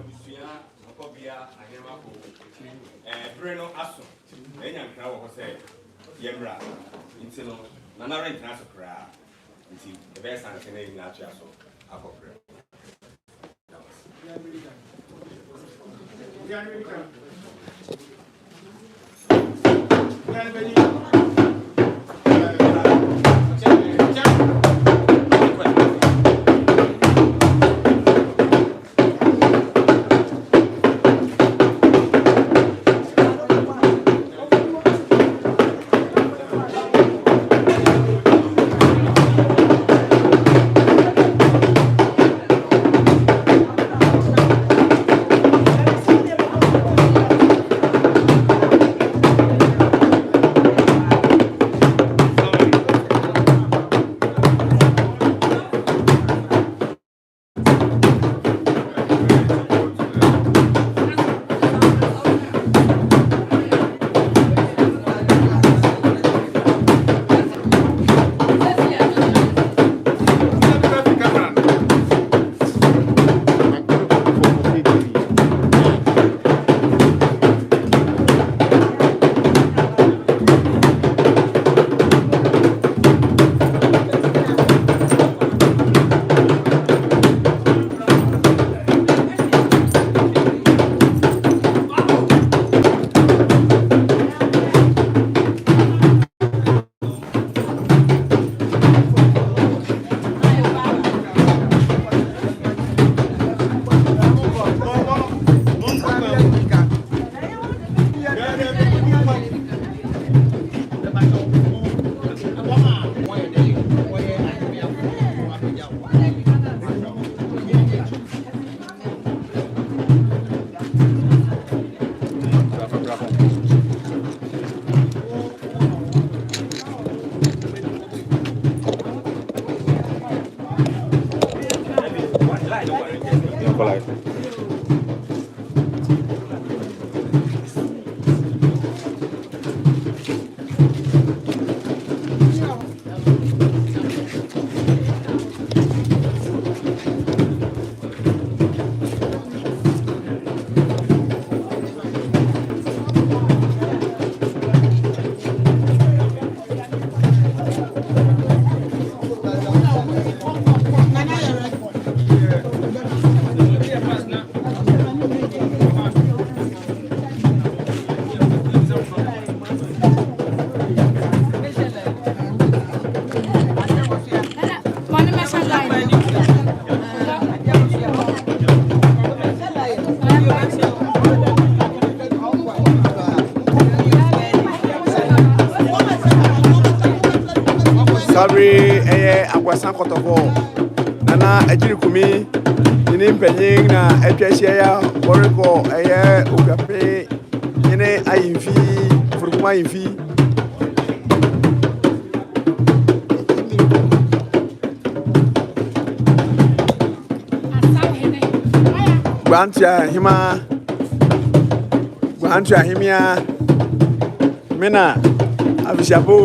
Abusia, Ankobeafo, Breno Aso, Enyan Crow, say, Yembra, Intino, Nana International Cra, the best and Canadian natural so, Akopre. Sorry, Aboasahene Nana Agyiri Kumi, Penning na Epia, Oracle, Okuapehene, IMV, from my IMV. Guantia Himia Mena Avishabu.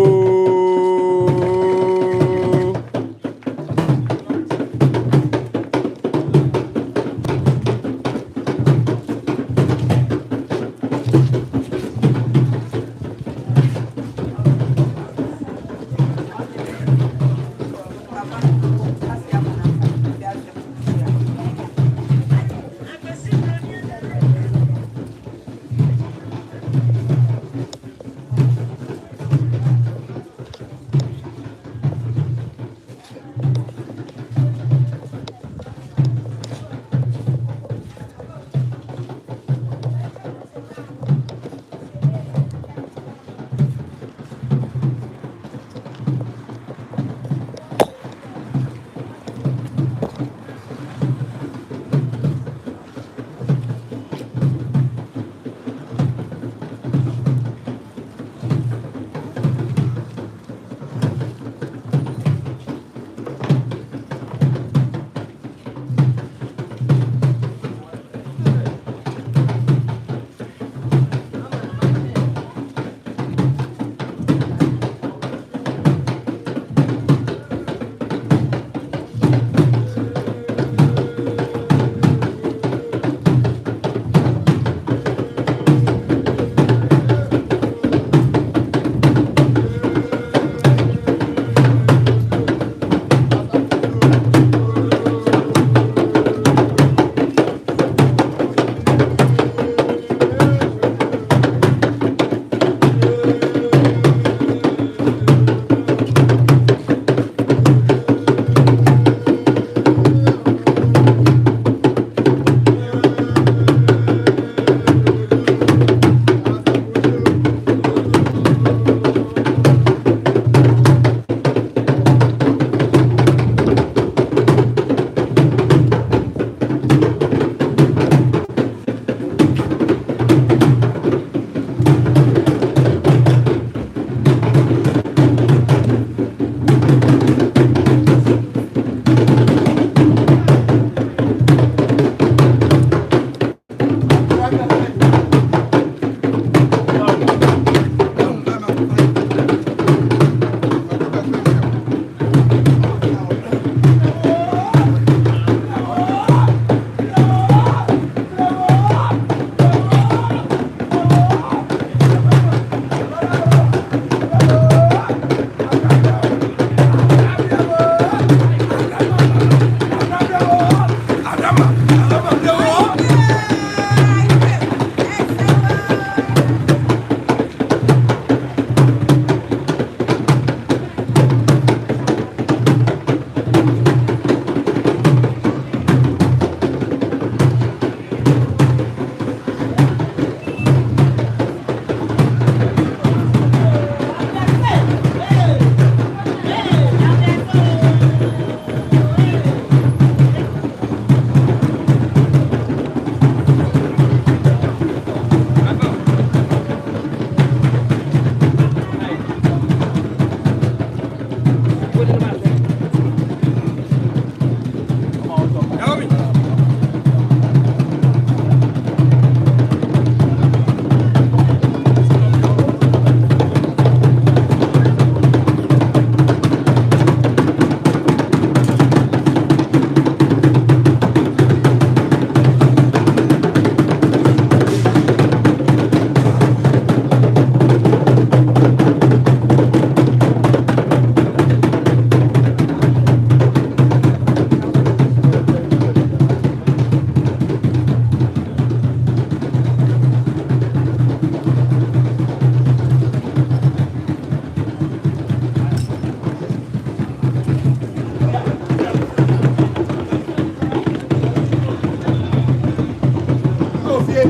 Charlie,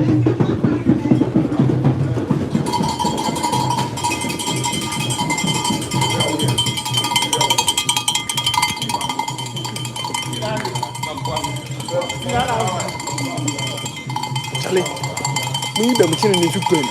we the machine in the Ukraine.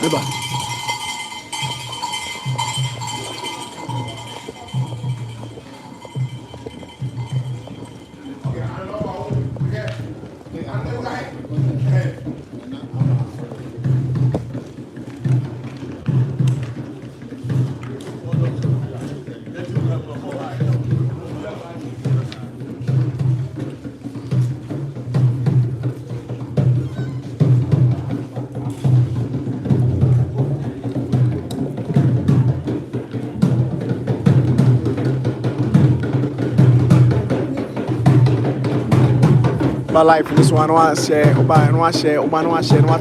Neighbor. But life this one share, one share, one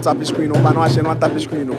tap the screen, one share, one tap the screen.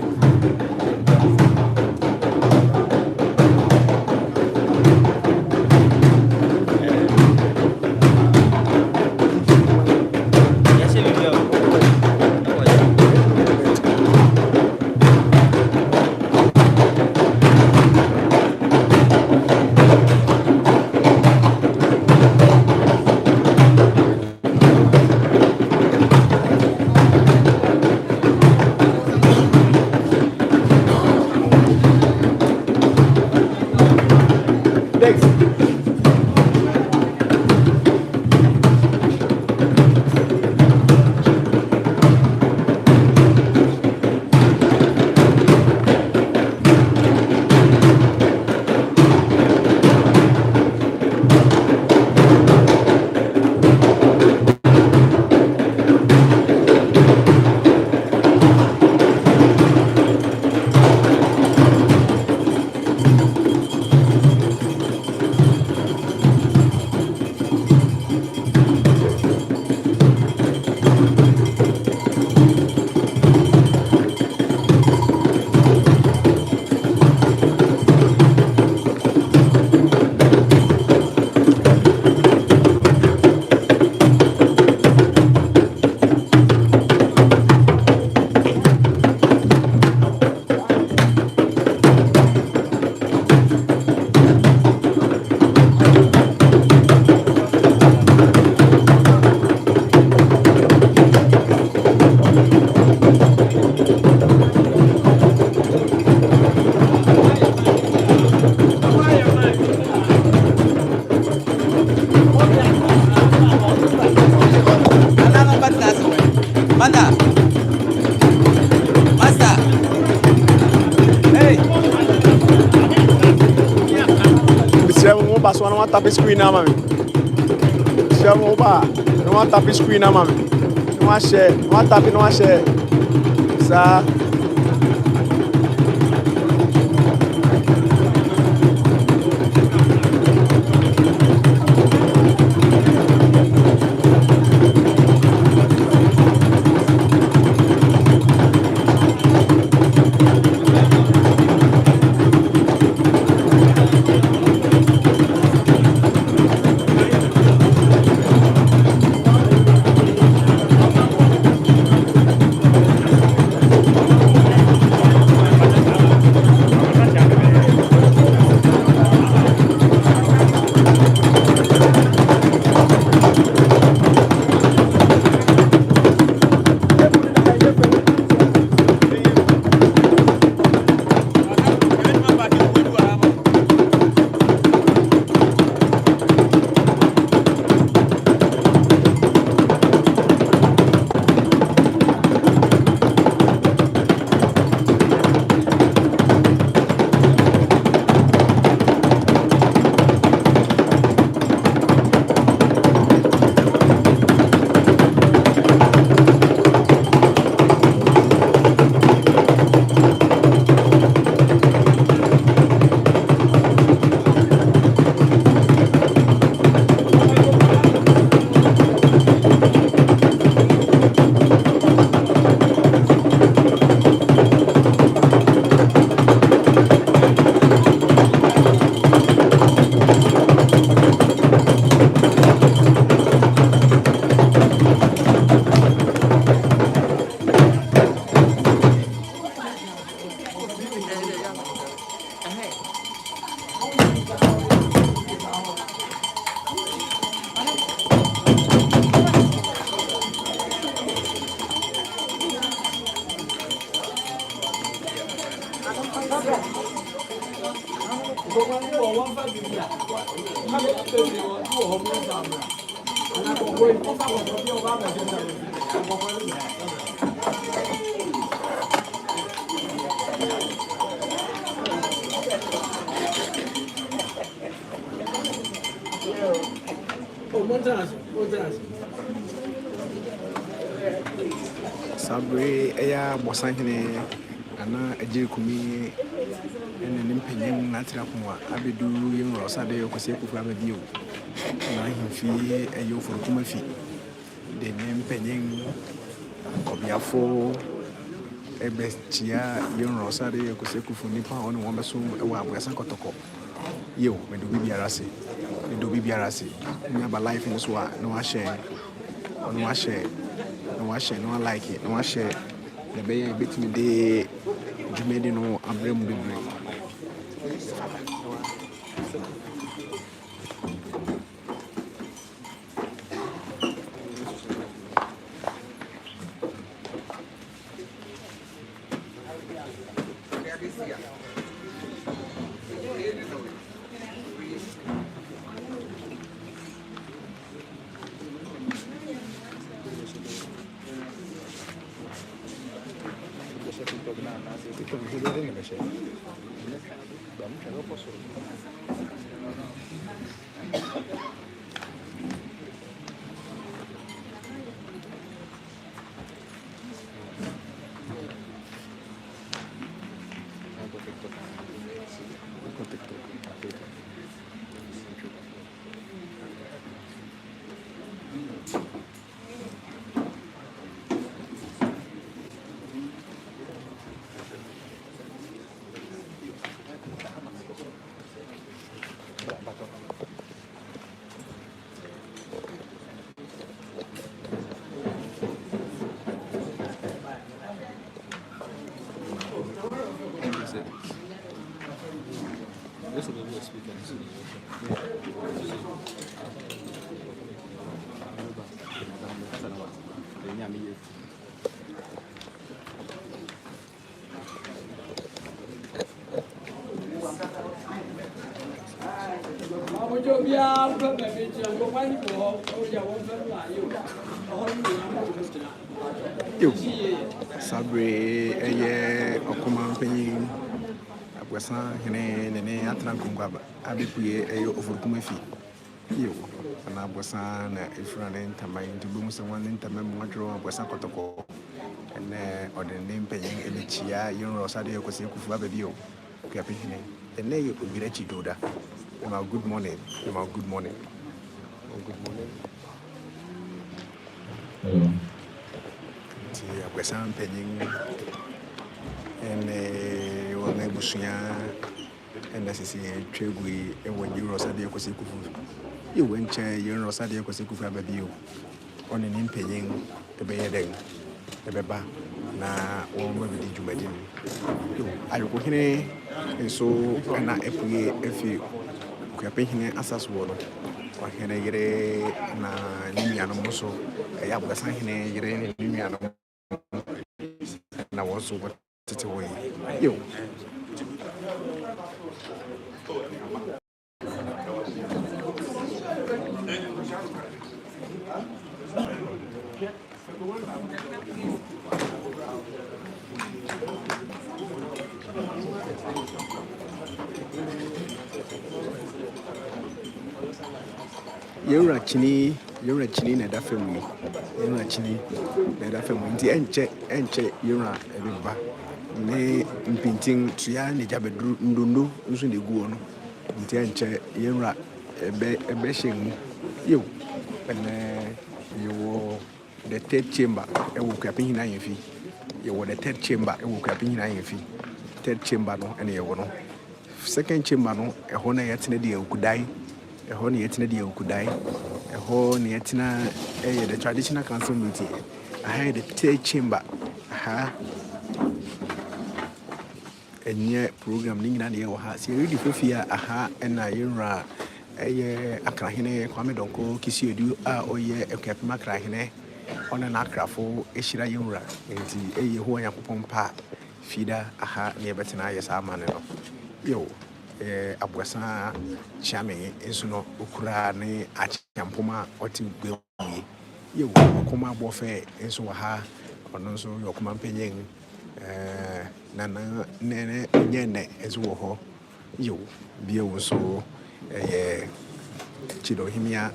So I don't want to tap the screen now, mommy. Share my bar. I don't want to tap the screen now, mommy. No one share. No one tap it. No one share. Sir. Sabre eya Aboasahene Nana Agyiri Kumi ene nimpenyen natira kuma abedu yenro sade yokwese kufu abadio na himfi eyo forokuma fi de nimpenyen Ankobeafo ebechia yenro sade yokwese kufu nipa ono won beso ewa Aboasahene kotoko yo medu bibiara se nyaba life in so no wa share no like it no wa share the be betimi de jumedi no abrem bebre This will be a speaker. Yo, Sabre eye Okuapehene Aboasahene Nana Agyiri Kumi abepuye eyo ofurukuma fi yo na Aboasahene na ifrane ntamai ntibumu se wan ntamai mwadro Aboasahene kotoko ene odene mpenyen elechia yenro sade yokwese kufu ababio Okuapehene ene yo obira chidoda good morning. Aboasahene mpenyen ene wana busuya ene sisi twegui ewo yenro sade yokwese kufu yo wenche yenro sade yokwese kufu ababio one ni mpenyen ebeyeden ebeba na wonwa bidi jumadin yo Okuapehene nso na epuye efi Okuapehene asaswo no wahene yere na nimiano muso ya Aboasahene yere ne nimiano na woso tete wo yo Yura chini na da family yura chini na da family nti enche yura ebeba ne mpinting tuya ne jabedru ndondo nso de guo no nti enche yura ebe shemu yo ene yo the third chamber ewo Okuapehene ayefi yo the third chamber ewo Okuapehene ayefi third chamber no ene yewo no second chamber no eho na yetene de okudai eho ne yetena de okudai eho ne yetena the traditional council meeting aha the third chamber aha enye program ni nyina ne ye wo ha se ready fofia aha ena yenra akrahene Kwame Donko kisiedu a oye Okuapehene akrahene ona na akrafo ehira yenra enti ho yakopon pa fida aha ne betena yesa amane no yo Aboasahene Chiame nso no okura ne achampoma oti gbe ye okoma bofe nso wa ha ono nso yo okoma mpanyin nana ne nyene nso wo ho yo bie wo so Chidohimia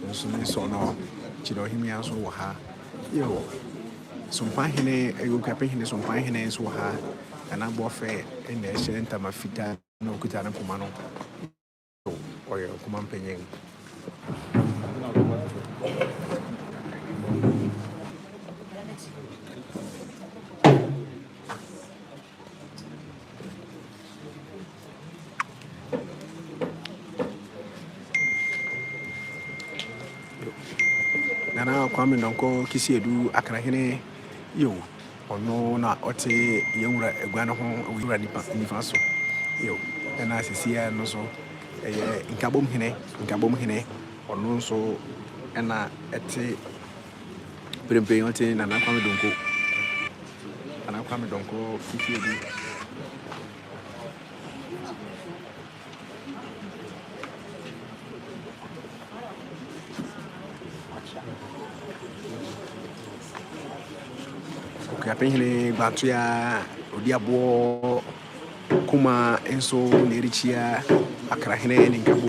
nso ne so no Chidohimia nso wo ha yo Sompahene Okuapehene Sompahene nso wo ha ana bofe ene hyenta mafita no okuta na poma no oyo okoma mpanyin Nana Kwame Nonko Kisiedu Akrahene yo ono na ote yewura egwa no ho wura nifa so yo na asisia no so nkabom hene ono nso na ete prempe ote Nana Kwame Donko Kisiedu Okuapehene Gbantua Odiabo Kuma enso nerichia Akrahene ni nkabo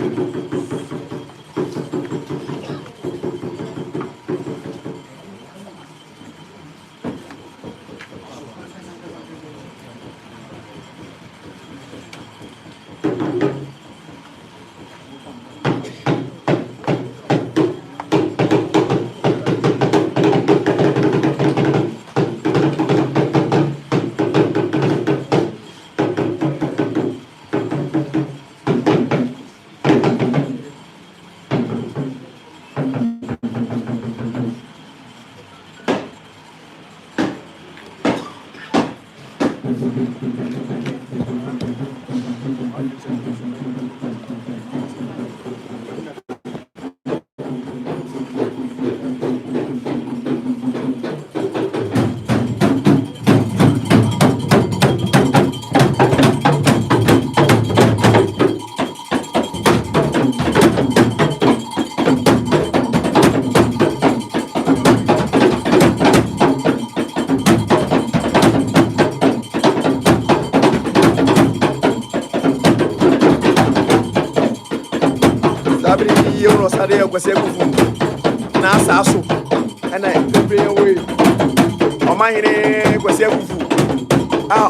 Sade kwese kufu na asaso na ebre we omahene kwese kufu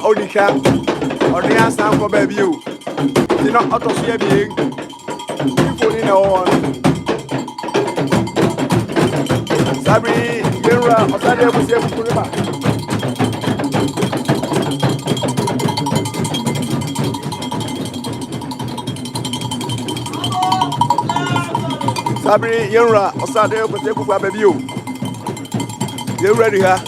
odika odi asa ko ba bi o ti no otoso ya bi ifo ni na o Sabri yenra osade kwese kufu ni ba Sabri yenra osade kwese kufu ababi o you ready ha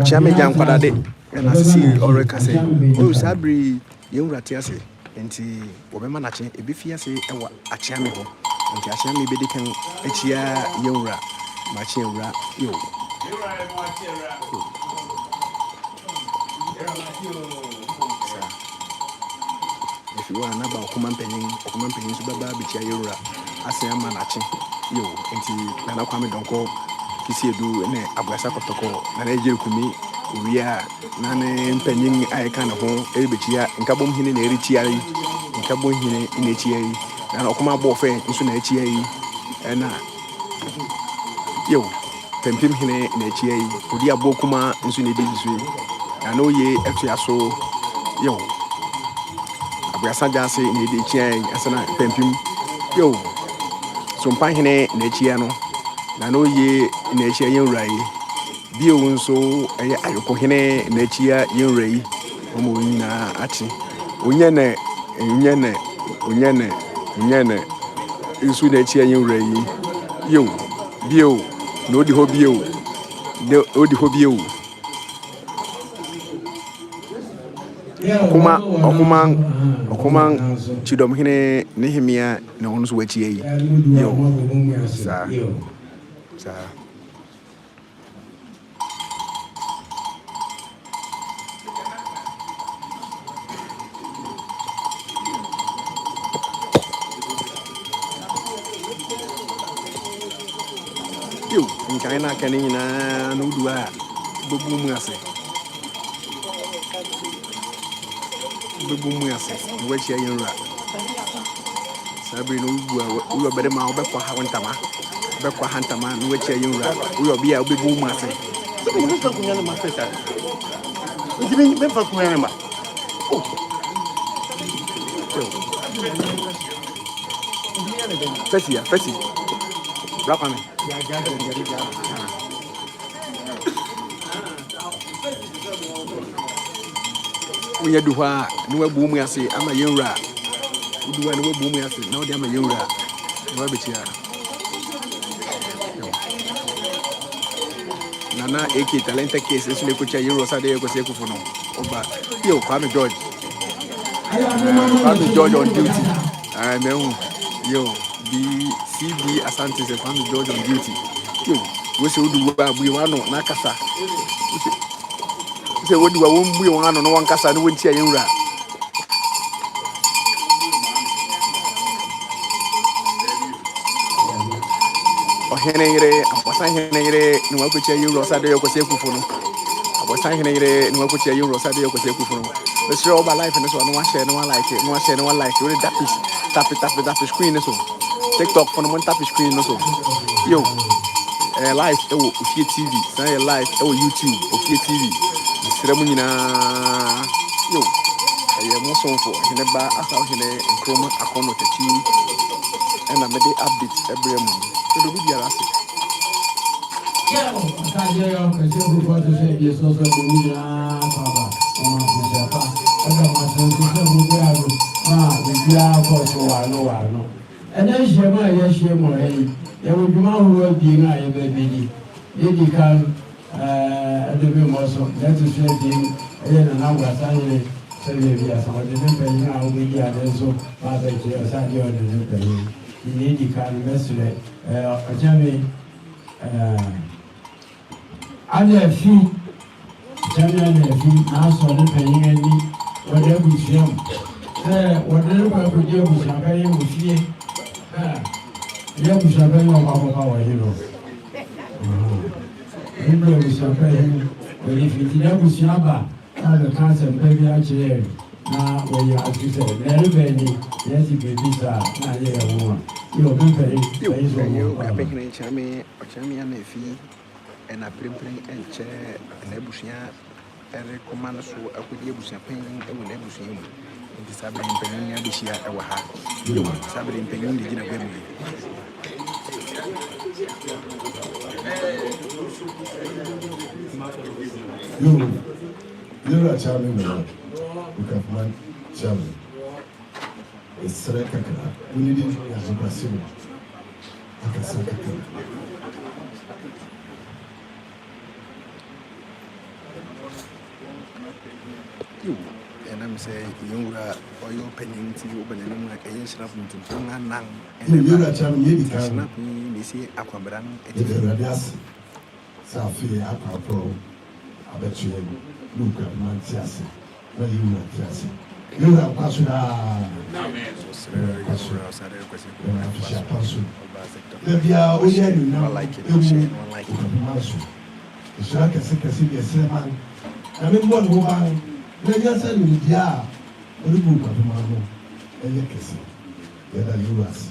Chiame jankwadade na sisi oreka say o Sabri yenwura tiase enti obema na che ebefiase ewa achiame ho enti achiame be de kan echia yenwura ma che yenwura yo if you want about Okuman penyin so baba bichia yenwura ase ama na che yo enti Nana Kwame Donko Kisiedu ne Aboasahene Nana Agyiri Kumi we are nane penning I kind of home everybody nkabom hine na eritiari nkabom hine in echiari na okuma bofe nso na echiari na yo pempim hine na echiari odi abokuma nso na ebizu na no ye atuaso yo Aboasahene jase na edi echiari asana pempim yo so mpa hine na echiari no na no ye na echiari yenrai bio nso eye ayokohene na echia yenrai omo nyina ati onyene nso na echia yenrai yo bio no di ho bio no odi ho bio okuma chidom hene Nehemia na ono so wachie yi yo sa nkan na kan nyina no duwa bebu mu ase no wachi ayenra sabre no duwa uyo bere ma obekwa ha ntama no wachi ayenra uyo bia obebu mu ase Ni me fa kunya na ma fesa. Ni me fa kunya na ma. Fesi Brapa me. Unya duwa no wabu mu ase ama yenra uduwa no wabu mu ase na odi ama yenra no wabetia Nana AK talented case esu lekocha yenra sa de ekosi ekufo no oba yo Kwame George on duty mehu yo CB Asante se Kwame George on duty yo we se uduwa abu wano na kasa se wodi wa won buye won ano no wan kasa no wonti ayenwura ohene yire Aboasahene yire no wakochi ayenwura osade yokosi ekufo no Aboasahene yire no wakochi ayenwura osade yokosi ekufo no be sure over life no so no share no like we tap it screen so TikTok for no one tap screen no so yo live Ofie TV say live YouTube Ofie TV Sremu nyina yo mo sonfo hene ba asa hene nkroma akono tachi na me dey update every month so do bi ara se yo akaje yo pese bu ko to se bi so so bu nyina baba o ma bu ja pa aga ma so se bu ko aro na bi a ko so wa no ene shema ye shemo yi ye wo djuma ho bi na ye be bi ni kan adebe moso that is where the na Aboasahene say be as what the pen na o be ya so ba be che asadi o the pen ni di kan mesle ajame anya fi na so the pen ni o de busiam o de ba ko je busiam ka ye ofie ye busiam ka no ba wa hero People will surprise but if you never see about the cancer, baby, actually, now when you ask you, everybody, yes, you can be that. Now, you're very Okuapehene chame ana fi na prempren enche na ebusia recommend so akodi ebusia pen na ebusia mu ndi sabre mpanyin ya bishia ewa ha sabre mpanyin ndi gina gwemu You're a charming man. You can find charming. It's Rekaka. We need it as a Brazil. I can say and I'm saying, you are your penning to open and like a snap into Nang. You're a charming, you snap me, they say Aquabran. It's a radias. Safi, Aqua Pro. I bet you look at Mantiasi. Where you are, Tiasi. You have Pasuna. Maybe I will now like it. Ìṣúra kẹsíkẹsí bí ẹsẹ̀ máa ń. Ẹ̀mí ń bọ̀ ní wọ́n máa ń. Lẹ́yìn ẹsẹ̀ lòdì díà onígbò ìpàdé máa ń lọ. Ẹyẹ kẹsì. Yẹ́dá yóò wá sí.